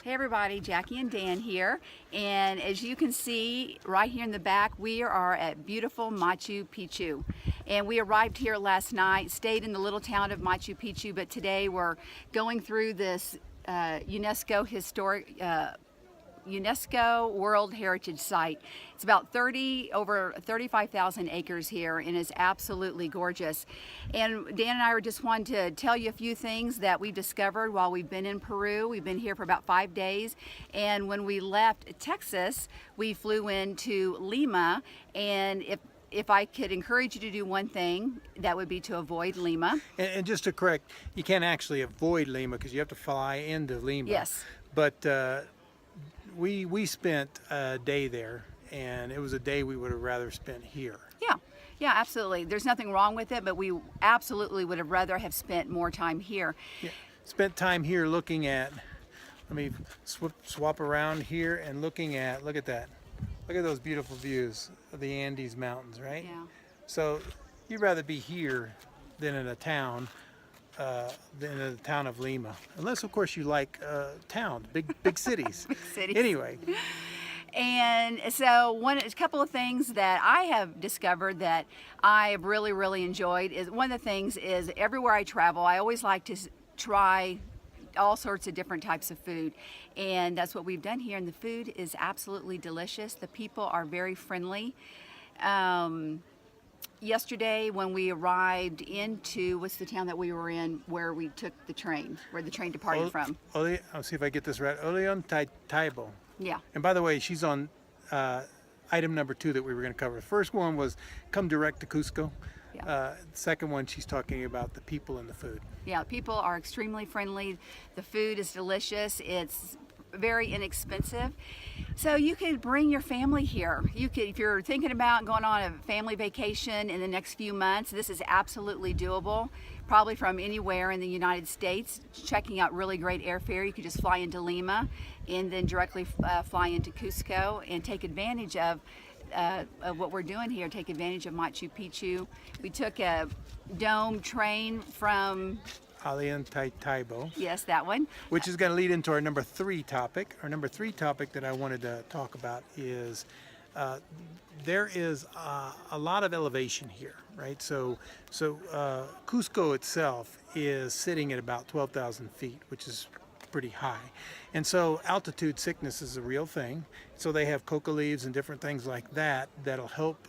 Hey everybody, Jackie and Dan here, and as you can see right here in the back, we are at beautiful Machu Picchu, and we arrived here last night, stayed in the little town of Machu Picchu, but today we're going through this UNESCO World Heritage Site. It's about over 35,000 acres here and is absolutely gorgeous. And Dan and I just wanted to tell you a few things that we've discovered while we've been in Peru. We've been here for about 5 days, and when we left Texas, we flew into Lima, and if I could encourage you to do one thing, that would be to avoid Lima. And just to correct, you can't actually avoid Lima because you have to fly into Lima. Yes. But we spent a day there, and it was a day we would have rather spent here. Yeah, absolutely. There's nothing wrong with it, but we absolutely would have rather have spent more time here. Yeah. Spent time here looking at, let me swap around here and look at that. Look at those beautiful views of the Andes Mountains, right? Yeah. So you'd rather be here than in a town, of Lima, unless of course you like towns, big cities. Big cities. Anyway. And so a couple of things that I have discovered that I have really enjoyed is, one of the things is, everywhere I travel, I always like to try all sorts of different types of food, and that's what we've done here, and the food is absolutely delicious. The people are very friendly. Yesterday when we arrived into, what's the town that we were in where we took the train, where the train departed from? I'll see if I get this right. Ollantaytambo. Yeah. And by the way, she's on item number 2 that we were going to cover. The first one was come direct to Cusco. Yeah. Second one, she's talking about the people and the food. Yeah, people are extremely friendly. The food is delicious. It's very inexpensive. So you could bring your family here. You could, if you're thinking about going on a family vacation in the next few months, this is absolutely doable. Probably from anywhere in the United States, checking out really great airfare. You could just fly into Lima and then directly fly into Cusco and take advantage of what we're doing here, take advantage of Machu Picchu. We took a dome train from Ollantaytambo. Yes, that one. Which is going to lead into our number 3 topic. Our number 3 topic that I wanted to talk about is there is a lot of elevation here, right? So Cusco itself is sitting at about 12,000 feet, which is pretty high. And so altitude sickness is a real thing. So they have coca leaves and different things like that that'll help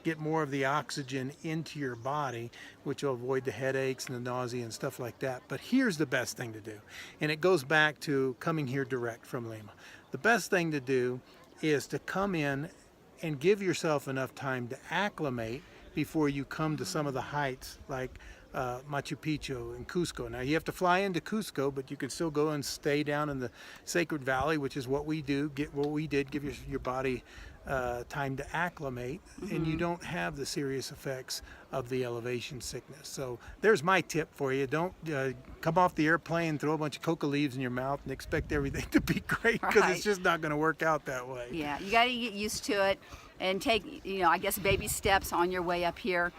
get more of the oxygen into your body, which will avoid the headaches and the nausea and stuff like that. But here's the best thing to do, and it goes back to coming here direct from Lima. The best thing to do is to come in and give yourself enough time to acclimate before you come to some of the heights like Machu Picchu and Cusco. Now you have to fly into Cusco, but you can still go and stay down in the Sacred Valley, which is what we do. Give your body time to acclimate, and you don't have the serious effects of the elevation sickness. So there's my tip for you. Don't come off the airplane, throw a bunch of coca leaves in your mouth and expect everything to be great, because it's just not going to work out that way. Yeah, you got to get used to it and take, I guess, baby steps on your way up here,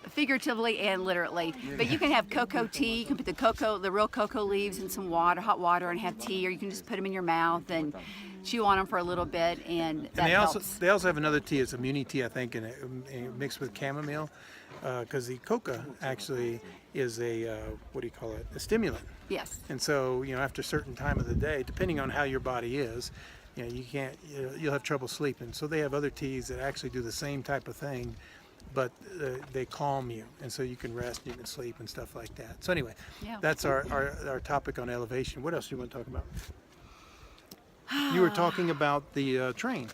figuratively and literally. But you can have cocoa tea. You can put the real cocoa leaves in some hot water, and have tea, or you can just put them in your mouth and chew on them for a little bit, and that helps. They also have another tea. It's a muni tea, I think, and it mixed with chamomile, because the coca actually is a a stimulant. Yes. And so after a certain time of the day, depending on how your body is, you'll have trouble sleeping. So they have other teas that actually do the same type of thing, but they calm you, and so you can rest, you can sleep, and stuff like that. So anyway, that's our topic on elevation. What else do you want to talk about? You were talking about the train.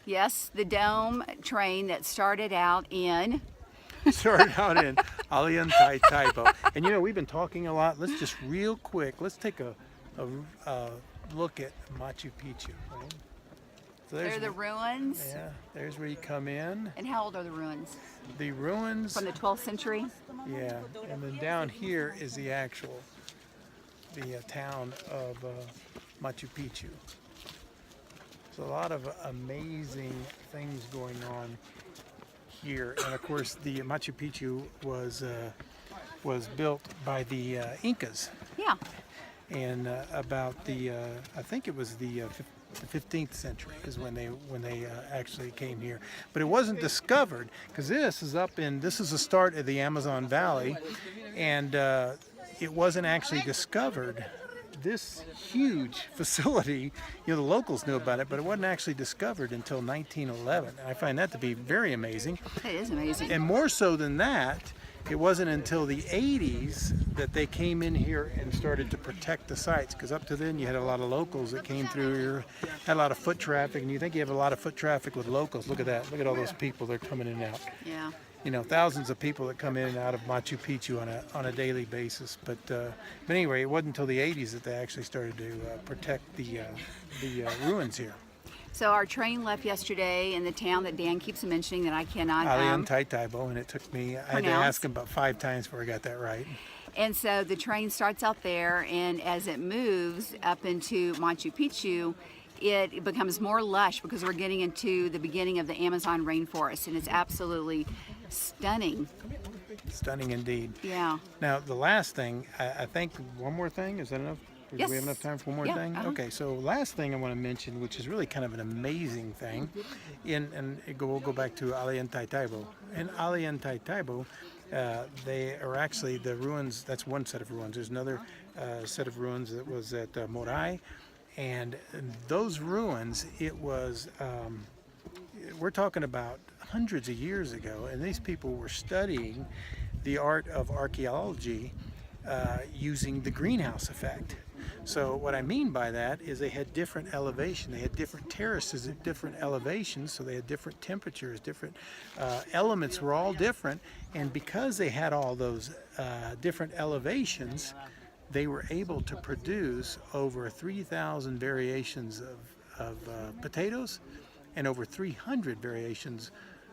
Yes, the dome train that started out in Ollantaytambo. And we've been talking a lot. Let's just real quick, let's take a look at Machu Picchu. Right? So there are the ruins. Yeah, there's where you come in. And how old are the ruins? The ruins from the 12th century. Yeah, and then down here is the town of Machu Picchu. There's a lot of amazing things going on here, and of course the Machu Picchu was built by the Incas. Yeah. and about the I think it was the 15th century is when they actually came here. But it wasn't discovered because this is the start of the Amazon Valley, and it wasn't actually discovered. This huge facility, the locals knew about it, but it wasn't actually discovered until 1911. And I find that to be very amazing. It is amazing. And more so than that, it wasn't until the 80s that they came in here and started to protect the sites, because up to then you had a lot of locals that came through here, had a lot of foot traffic, and you think you have a lot of foot traffic with locals. Look at that. Look at all those people. They're coming in and out. Yeah. Thousands of people that come in and out of Machu Picchu on a daily basis. But anyway, it wasn't until the 80s that they actually started to protect the ruins here. So our train left yesterday in the town that Dan keeps mentioning that I cannot Ollantaytambo, and it took me, I had to ask him about 5 times before I got that right. And so the train starts out there, and as it moves up into Machu Picchu, it becomes more lush because we're getting into the beginning of the Amazon rainforest, and it's absolutely stunning. Stunning indeed. Yeah. Now, the last thing, I think one more thing, is that enough? Yes. Do we have enough time for one more Yeah, thing? Okay, so last thing I want to mention, which is really kind of an amazing thing, we'll go back to Ollantaytambo. In Ollantaytambo, they are actually the ruins. That's one set of ruins. There's another set of ruins that was at Morai, and those ruins, it was, we're talking about hundreds of years ago, and these people were studying the art of archaeology using the greenhouse effect. So what I mean by that is they had different elevation. They had different terraces at different elevations, so they had different temperatures, different elements were all different. And because they had all those different elevations, they were able to produce over 3,000 variations of potatoes and over 300 variations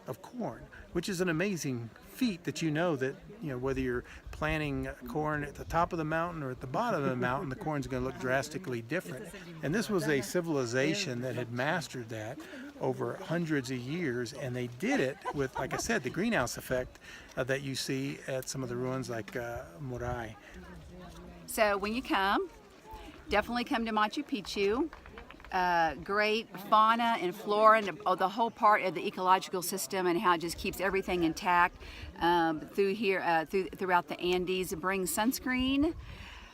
of corn, which is an amazing feat that that whether you're planting corn at the top of the mountain or at the bottom of the mountain, the corn's going to look drastically different. And this was a civilization that had mastered that over hundreds of years, and they did it with, like I said, the greenhouse effect that you see at some of the ruins like Morai. So when you come, definitely come to Machu Picchu. Great fauna and flora, and the whole part of the ecological system, and how it just keeps everything intact through here, throughout the Andes. Bring sunscreen,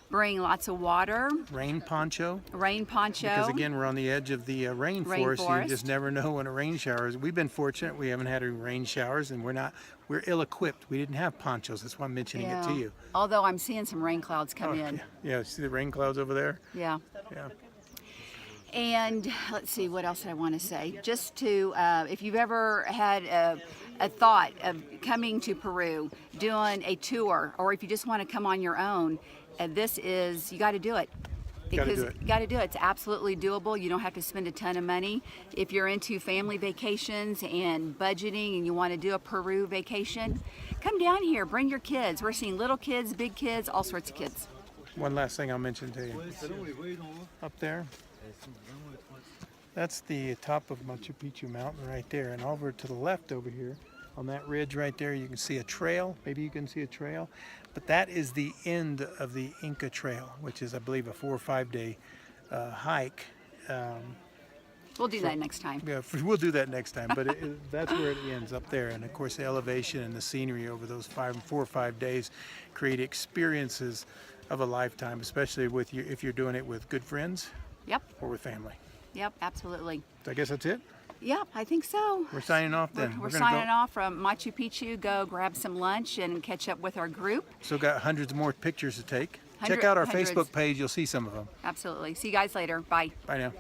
bring lots of water. Rain poncho. Rain poncho. Because again, we're on the edge of the rainforest. You just never know when a rain shower is. We've been fortunate; we haven't had any rain showers, and we're ill-equipped. We didn't have ponchos. That's why I'm mentioning it to you. Although I'm seeing some rain clouds come in. Yeah, see the rain clouds over there? Yeah. Yeah. And let's see, what else I want to say. Just to, if you've ever had a thought of coming to Peru, doing a tour, or if you just want to come on your own, you got to do it. You got to do it. It's absolutely doable. You don't have to spend a ton of money. If you're into family vacations and budgeting and you want to do a Peru vacation, come down here. Bring your kids. We're seeing little kids, big kids, all sorts of kids. One last thing I'll mention to you. Up there, that's the top of Machu Picchu mountain right there. And over to the left over here, on that ridge right there, you can see a trail. Maybe you can see a trail. But that is the end of the Inca Trail, which is, I believe, a 4 or 5 day hike. We'll do that next time. Yeah, we'll do that next time. But that's where it ends, up there. And of course, the elevation and the scenery over those 4 or 5 days create experiences of a lifetime, especially if you're doing it with good friends. Yep. Or with family. Yep, absolutely. So I guess that's it. Yep, I think so. We're signing off then. We're signing off from Machu Picchu. Go grab some lunch and catch up with our group. Still got hundreds more pictures to take. Check out our Facebook page. You'll see some of them. Absolutely. See you guys later. Bye. Bye now.